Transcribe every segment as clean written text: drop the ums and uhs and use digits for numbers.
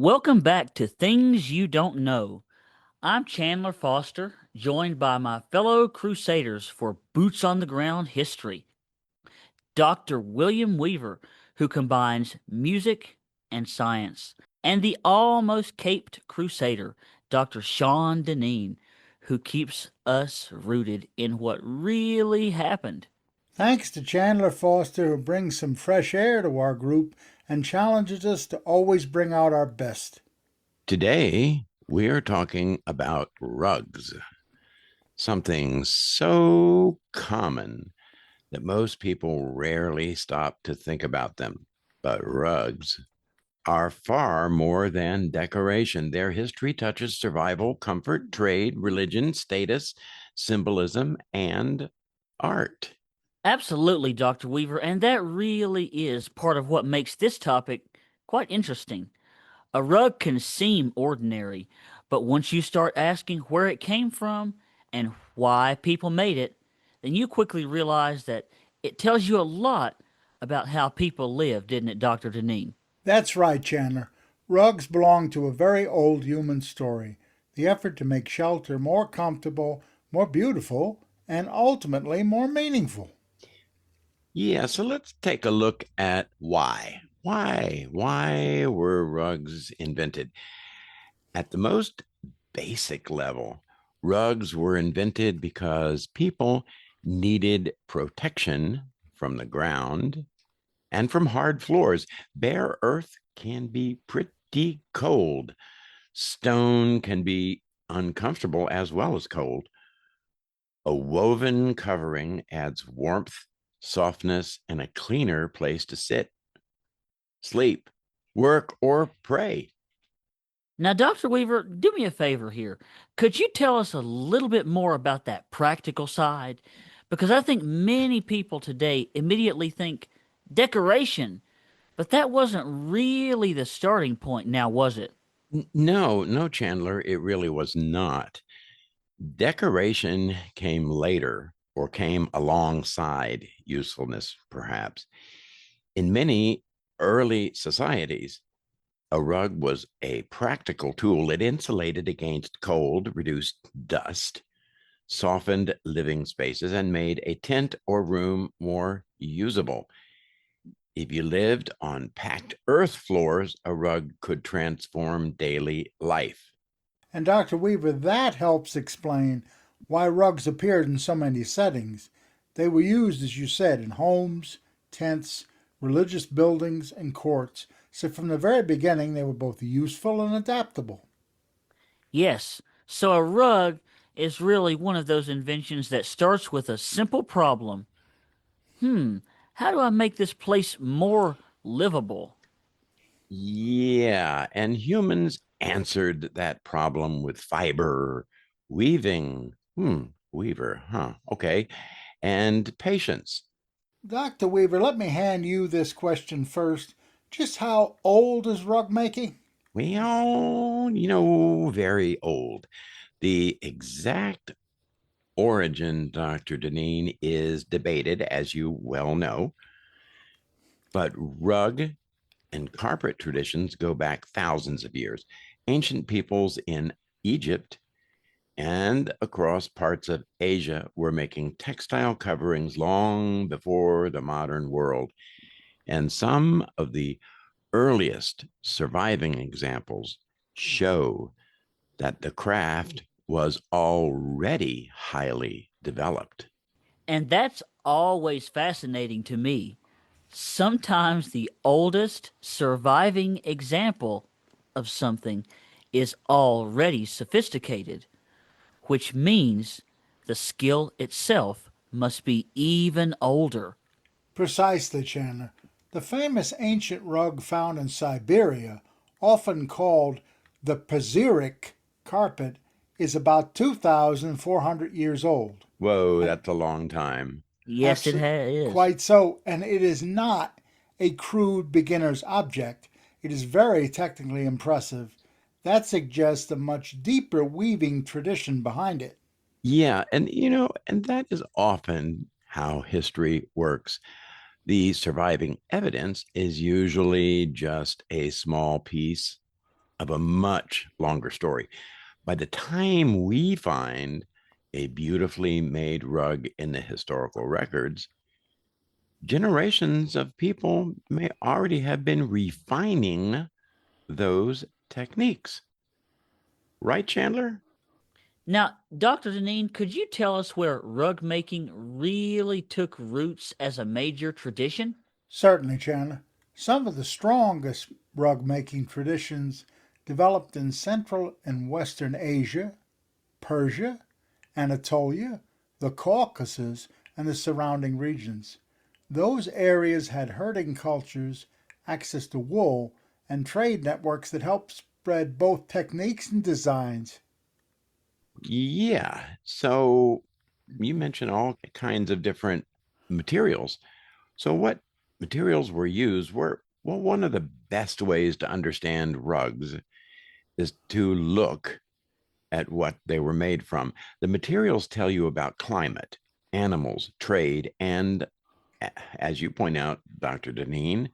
Welcome back to Things You Don't Know. I'm Chandler Foster, joined by my fellow crusaders for Boots on the Ground history, Dr. William Weaver, who combines music and science, and the almost caped crusader, Dr. Sean Deneen, who keeps us rooted in what really happened. Thanks to Chandler Foster, who brings some fresh air to our group and challenges us to always bring out our best. Today, we are talking about rugs, something so common that most people rarely stop to think about them. But rugs are far more than decoration. Their history touches survival, comfort, trade, religion, status, symbolism, and art. Absolutely, Dr. Weaver, and that really is part of what makes this topic quite interesting. A rug can seem ordinary, but once you start asking where it came from and why people made it, then you quickly realize that it tells you a lot about how people lived, didn't it, Dr. Deneen? That's right, Chandler. Rugs belong to a very old human story. The effort to make shelter more comfortable, more beautiful, and ultimately more meaningful. Yeah, so let's take a look at why. Why were rugs invented? At the most basic level, rugs were invented because people needed protection from the ground and from hard floors. Bare earth can be pretty cold. Stone can be uncomfortable as well as cold. A woven covering adds warmth, softness, and a cleaner place to sit, sleep, work, or pray. Now, Dr. Weaver, do me a favor here. Could you tell us a little bit more about that practical side? Because I think many people today immediately think decoration, but that wasn't really the starting point now, was it? No, Chandler, it really was not. Decoration came later or came alongside usefulness, perhaps. In many early societies, a rug was a practical tool. It insulated against cold, reduced dust, softened living spaces, and made a tent or room more usable. If you lived on packed earth floors, a rug could transform daily life. And Dr. Weaver, that helps explain why rugs appeared in so many settings. They were used, as you said, in homes, tents, religious buildings, and courts. So from the very beginning, they were both useful and adaptable. Yes. So a rug is really one of those inventions that starts with a simple problem. How do I make this place more livable? Yeah, and humans answered that problem with fiber, weaving. Weaver, huh? Okay. And patience. Dr. Weaver, let me hand you this question first. Just how old is rug making? Well, very old. The exact origin, Dr. Deneen, is debated, as you well know, but rug and carpet traditions go back thousands of years. Ancient peoples in Egypt and across parts of Asia were making textile coverings long before the modern world. And some of the earliest surviving examples show that the craft was already highly developed. And that's always fascinating to me. Sometimes the oldest surviving example of something is already sophisticated, which means the skill itself must be even older. Precisely, Chandler. The famous ancient rug found in Siberia, often called the Pazyryk carpet, is about 2,400 years old. Whoa, And that's a long time. Yes, it absolutely is. quite so. And it is not a crude beginner's object. It is very technically impressive. That suggests a much deeper weaving tradition behind it. Yeah, and that is often how history works. The surviving evidence is usually just a small piece, of a much longer story. By the time we find a beautifully made rug in the historical records, generations of people may already have been refining those techniques. Right, Chandler? Now, Dr. Deneen, could you tell us where rug making really took roots as a major tradition? Certainly, Chandler. Some of the strongest rug making traditions developed in Central and Western Asia, Persia, Anatolia, the Caucasus, and the surrounding regions. Those areas had herding cultures, access to wool, and trade networks that helped spread both techniques and designs. Yeah. So you mentioned all kinds of different materials. So, what materials were used were, well, one of the best ways to understand rugs is to look at what they were made from. The materials tell you about climate, animals, trade, and as you point out, Dr. Deneen,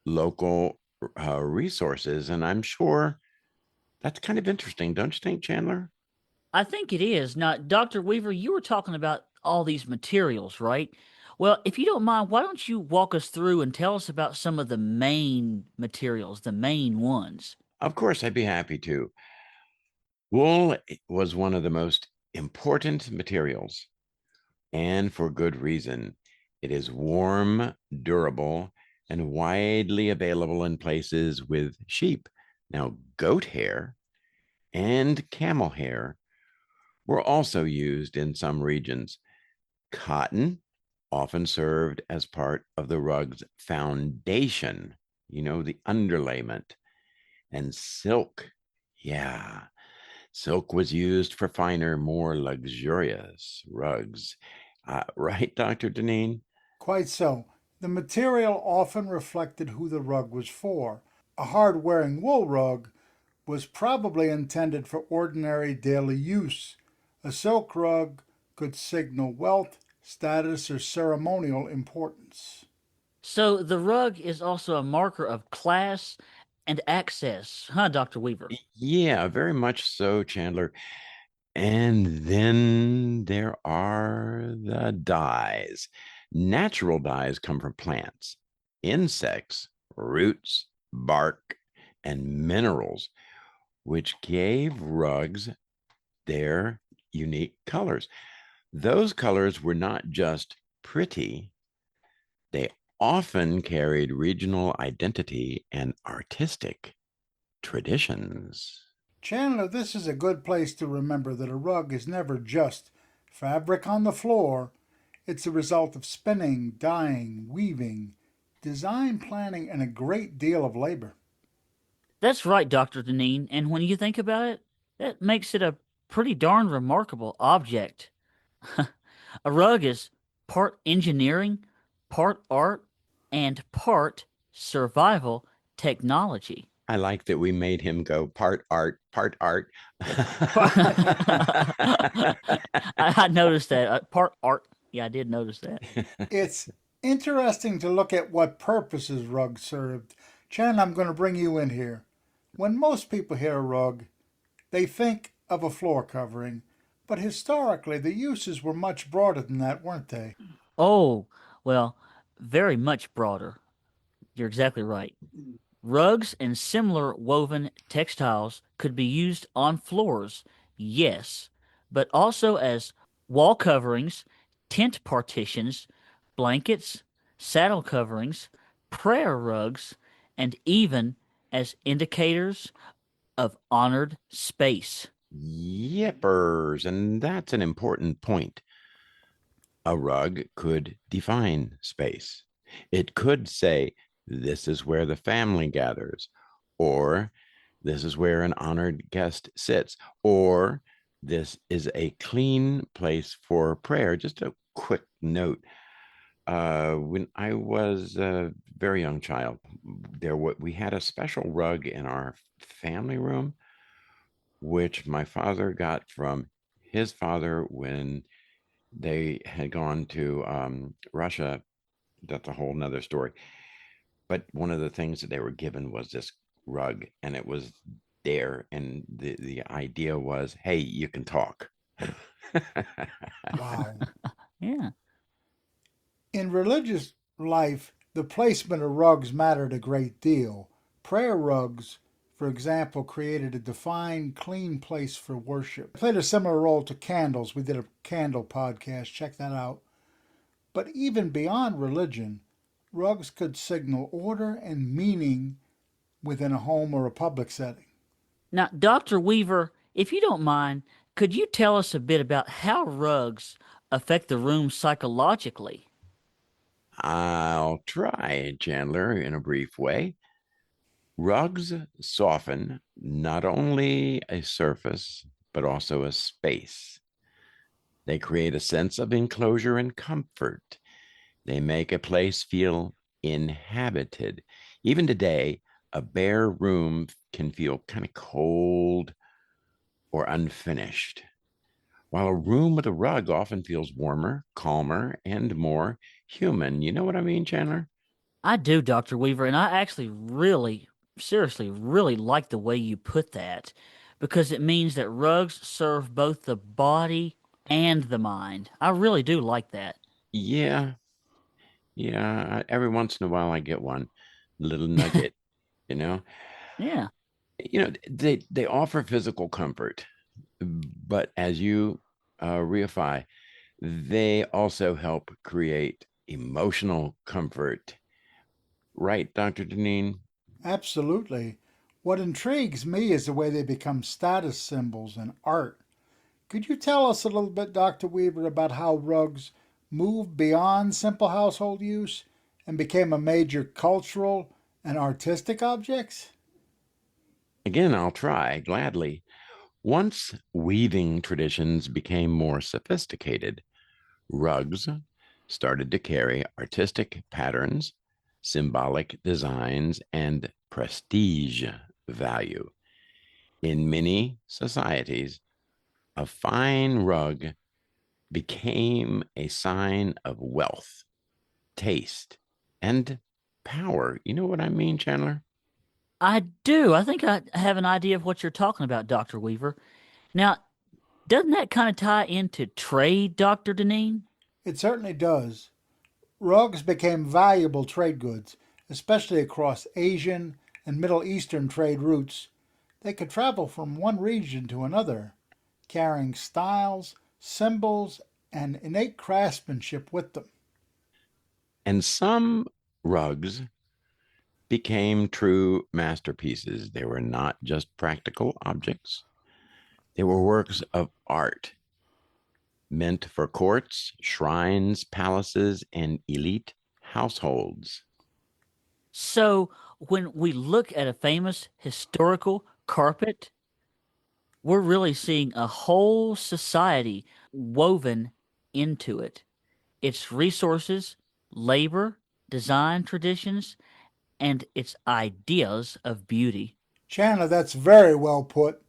local resources. And I'm sure that's kind of interesting, don't you think, Chandler? I think it is. Now, Dr. Weaver, you were talking about all these materials, right? Well, if you don't mind, why don't you walk us through and tell us about some of the main materials, the main ones? Of course, I'd be happy to. Wool was one of the most important materials, and for good reason. It is warm, durable, and widely available in places with sheep. Now, goat hair and camel hair were also used in some regions. Cotton often served as part of the rug's foundation, the underlayment, and silk. Yeah, silk was used for finer, more luxurious rugs. Right, Dr. Deneen? Quite so. The material often reflected who the rug was for. A hard wearing wool rug was probably intended for ordinary daily use. A silk rug could signal wealth, status, or ceremonial importance. So the rug is also a marker of class and access, huh, Dr. Weaver? Yeah, very much so, Chandler. And then there are the dyes. Natural dyes come from plants, insects, roots, bark, and minerals, which gave rugs their unique colors. Those colors were not just pretty, they often carried regional identity and artistic traditions. Chandler, this is a good place to remember that a rug is never just fabric on the floor. It's a result of spinning, dyeing, weaving, design planning, and a great deal of labor. That's right, Dr. Deneen. And when you think about it, that makes it a pretty darn remarkable object. A rug is part engineering, part art, and part survival technology. I like that we made him go part art, part art. I noticed that. Part art. Yeah, I did notice that. It's interesting to look at what purposes rugs served. Chan, I'm going to bring you in here. When most people hear a rug, they think of a floor covering, but historically the uses were much broader than that, weren't they? Oh, well, very much broader. You're exactly right. Rugs and similar woven textiles could be used on floors, yes, but also as wall coverings, tent partitions, blankets, saddle coverings, prayer rugs, and even as indicators of honored space. Yippers. And that's an important point. A rug could define space. It could say, this is where the family gathers, or this is where an honored guest sits, or this is a clean place for prayer. Just a quick note. When I was a very young child, we had a special rug in our family room, which my father got from his father when they had gone to Russia. That's a whole nother story. But one of the things that they were given was this rug, and it was there, and the idea was, hey, you can talk. Wow. Yeah. In religious life, the placement of rugs mattered a great deal. Prayer rugs, for example, created a defined, clean place for worship. They played a similar role to candles. We did a candle podcast, check that out. But even beyond religion, rugs could signal order and meaning within a home or a public setting. Now, Dr. Weaver, if you don't mind, could you tell us a bit about how rugs affect the room psychologically? I'll try, Chandler, in a brief way. Rugs soften not only a surface, but also a space. They create a sense of enclosure and comfort. They make a place feel inhabited. Even today, a bare room can feel kind of cold or unfinished, while a room with a rug often feels warmer, calmer, and more human. You know what I mean, Chandler? I do, Dr. Weaver, and I actually really, seriously, really like the way you put that because it means that rugs serve both the body and the mind. I really do like that. Yeah, yeah. Every once in a while, I get one little nugget. You know, Yeah. they offer physical comfort, but as you reify, they also help create emotional comfort. Right, Dr. Deneen? Absolutely. What intrigues me is the way they become status symbols in art. Could you tell us a little bit, Dr. Weaver, about how rugs moved beyond simple household use and became a major cultural and artistic objects? Again, I'll try gladly. Once weaving traditions became more sophisticated, rugs started to carry artistic patterns, symbolic designs, and prestige value. In many societies, a fine rug became a sign of wealth, taste, and power. You know what I mean, Chandler? I do. I think I have an idea of what you're talking about, Dr. Weaver. Now, doesn't that kind of tie into trade, Dr. Deneen? It certainly does. Rugs became valuable trade goods, especially across Asian and Middle Eastern trade routes. They could travel from one region to another, carrying styles, symbols, and innate craftsmanship with them. And some rugs became true masterpieces. They were not just practical objects, they were works of art meant for courts, shrines, palaces, and elite households. So, when we look at a famous historical carpet, we're really seeing a whole society woven into it. Its resources, labor, design traditions, and its ideas of beauty. Chandler, that's very well put.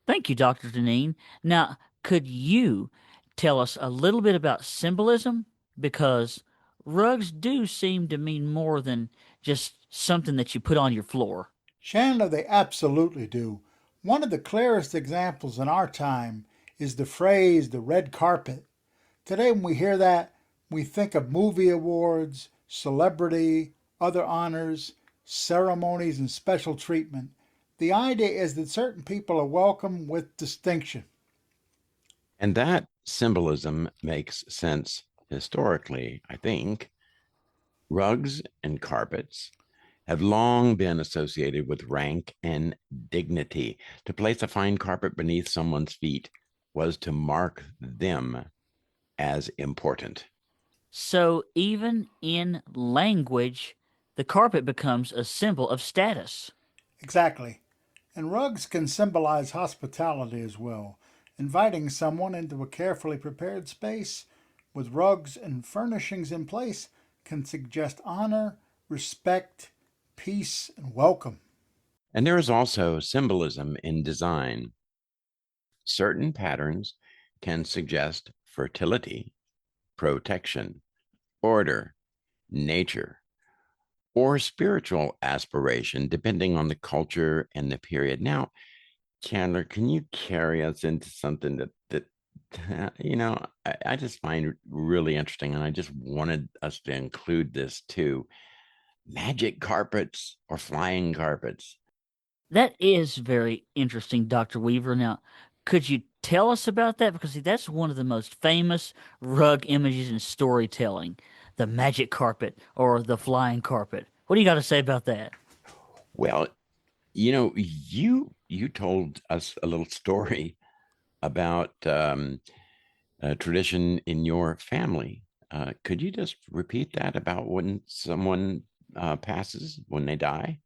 Thank you, Dr. Deneen. Now, could you tell us a little bit about symbolism? Because rugs do seem to mean more than just something that you put on your floor. Chandler, they absolutely do. One of the clearest examples in our time is the phrase the red carpet. Today, when we hear that, we think of movie awards, celebrity, other honors, ceremonies, and special treatment. The idea is that certain people are welcome with distinction. And that symbolism makes sense historically, I think. Rugs and carpets have long been associated with rank and dignity. To place a fine carpet beneath someone's feet was to mark them as important. So even in language, the carpet becomes a symbol of status. Exactly. And rugs can symbolize hospitality as well, inviting someone into a carefully prepared space with rugs and furnishings in place can suggest honor, respect, peace, and welcome. And there is also symbolism in design. Certain patterns can suggest fertility, protection, order, nature, or spiritual aspiration, depending on the culture and the period. Now, Chandler, can you carry us into something that I just find really interesting, and I just wanted us to include this too: magic carpets or flying carpets. That is very interesting, Dr. Weaver. Now, could you tell us about that? Because see, that's one of the most famous rug images in storytelling, the magic carpet or the flying carpet. What do you got to say about that? Well, you told us a little story about a tradition in your family. Could you just repeat that about when someone passes, when they die?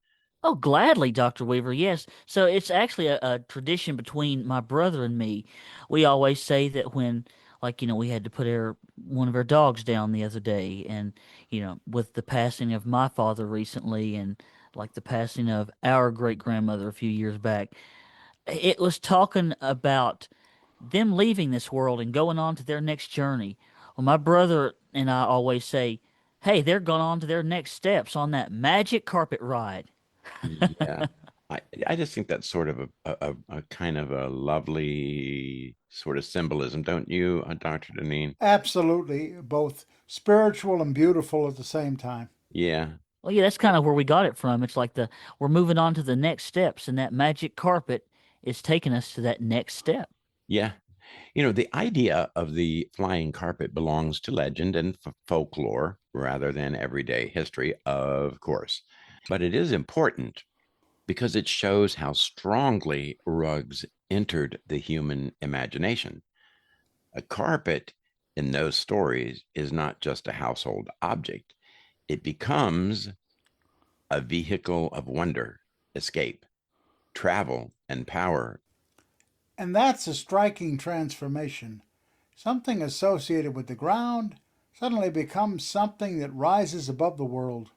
Oh, gladly, Dr. Weaver. Yes. So it's actually a tradition between my brother and me. We always say that when, like, we had to put one of our dogs down the other day, and, with the passing of my father recently, and like the passing of our great grandmother a few years back, it was talking about them leaving this world and going on to their next journey. Well, my brother and I always say, hey, they're going on to their next steps on that magic carpet ride. Yeah. I just think that's sort of a kind of a lovely sort of symbolism, don't you, Dr. Deneen? Absolutely, both spiritual and beautiful at the same time. Yeah. Well, yeah, that's kind of where we got it from. It's like we're moving on to the next steps, and that magic carpet is taking us to that next step. Yeah. The idea of the flying carpet belongs to legend and folklore rather than everyday history, of course. But it is important because it shows how strongly rugs entered the human imagination. A carpet in those stories is not just a household object, it becomes a vehicle of wonder, escape, travel, and power. And that's a striking transformation. Something associated with the ground suddenly becomes something that rises above the world.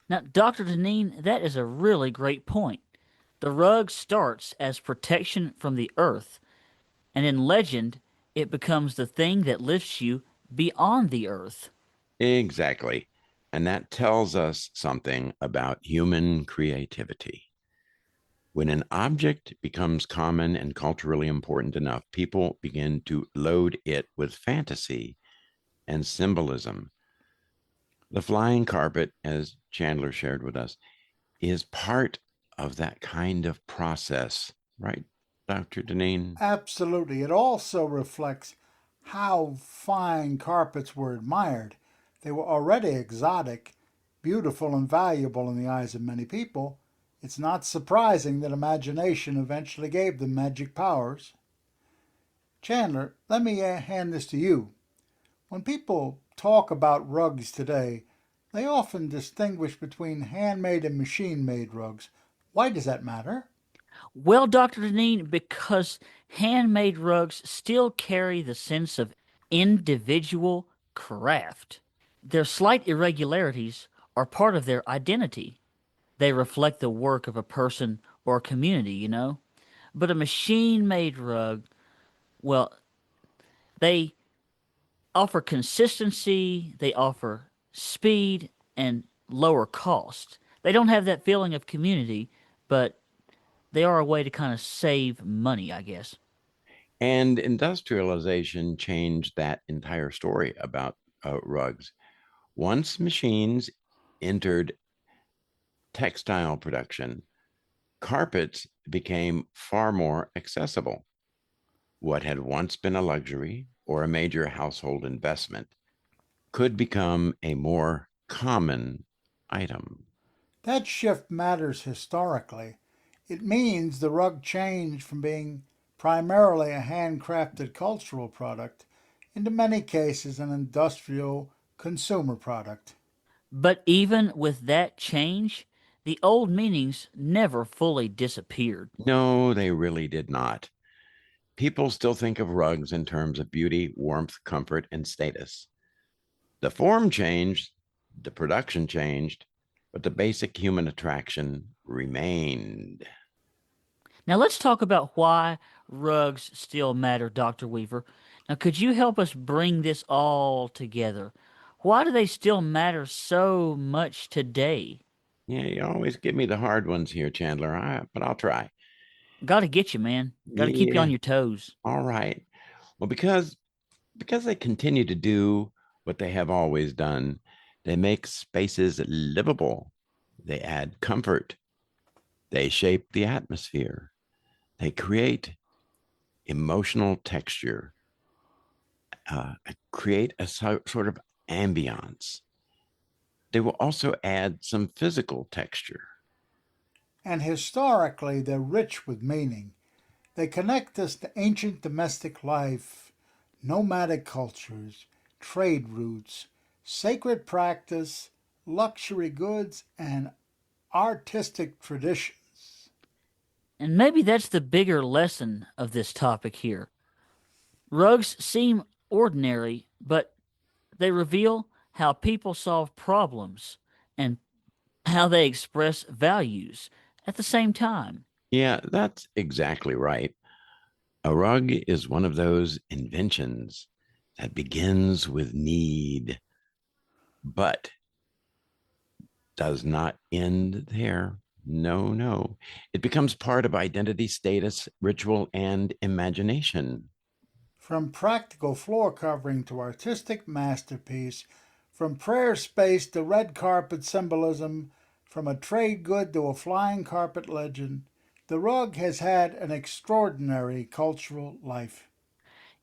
Now, Dr. Deneen, that is a really great point. The rug starts as protection from the earth, and in legend, it becomes the thing that lifts you beyond the earth. Exactly. And that tells us something about human creativity. When an object becomes common and culturally important enough, people begin to load it with fantasy and symbolism. The flying carpet, as Chandler shared with us, is part of that kind of process, right, Dr. Deneen? Absolutely. It also reflects how fine carpets were admired. They were already exotic, beautiful, and valuable in the eyes of many people. It's not surprising that imagination eventually gave them magic powers. Chandler, let me hand this to you. When people talk about rugs today, they often distinguish between handmade and machine made rugs. Why does that matter? Well, Dr. Deneen, because handmade rugs still carry the sense of individual craft. Their slight irregularities are part of their identity. They reflect the work of a person or a community. But a machine made rug, well, they offer consistency, they offer speed, and lower cost. They don't have that feeling of community, but they are a way to kind of save money, I guess. And industrialization changed that entire story about rugs. Once machines entered textile production, carpets became far more accessible. What had once been a luxury or a major household investment could become a more common item. That shift matters historically. It means the rug changed from being primarily a handcrafted cultural product into many cases an industrial consumer product. But even with that change, the old meanings never fully disappeared. No, they really did not. People still think of rugs in terms of beauty, warmth, comfort, and status. The form changed, the production changed, but the basic human attraction remained. Now let's talk about why rugs still matter, Dr. Weaver. Now, could you help us bring this all together? Why do they still matter so much today? Yeah, you always give me the hard ones here, Chandler. But I'll try. Gotta get you, man. Gotta keep you Yeah, on your toes. all right. Well, because they continue to do what they have always done, they make spaces livable. They add comfort. They shape the atmosphere. They create emotional texture, create a sort of ambiance. They will also add some physical texture. And historically, they're rich with meaning. They connect us to ancient domestic life, nomadic cultures, trade routes, sacred practice, luxury goods, and artistic traditions. And maybe that's the bigger lesson of this topic here. Rugs seem ordinary, but they reveal how people solve problems and how they express values at the same time. Yeah, that's exactly right. A rug is one of those inventions that begins with need, but does not end there. No, no. It becomes part of identity, status, ritual, and imagination. From practical floor covering to artistic masterpiece, from prayer space to red carpet symbolism, from a trade good to a flying carpet legend, the rug has had an extraordinary cultural life.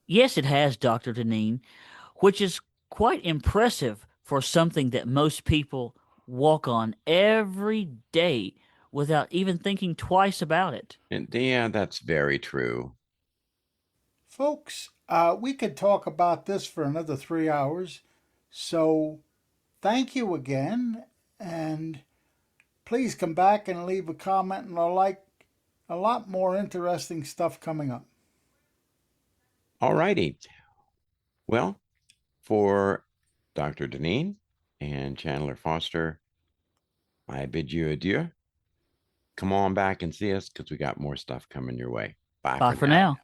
Yes, it has, Dr. Deneen, which is quite impressive for something that most people walk on every day without even thinking twice about it. And yeah, that's very true. Folks, we could talk about this for another 3 hours, so thank you again, and please come back and leave a comment and a like. A lot more interesting stuff coming up. All righty. Well, for Dr. Deneen and Chandler Foster, I bid you adieu. Come on back and see us because we got more stuff coming your way. Bye Bye for for now. now.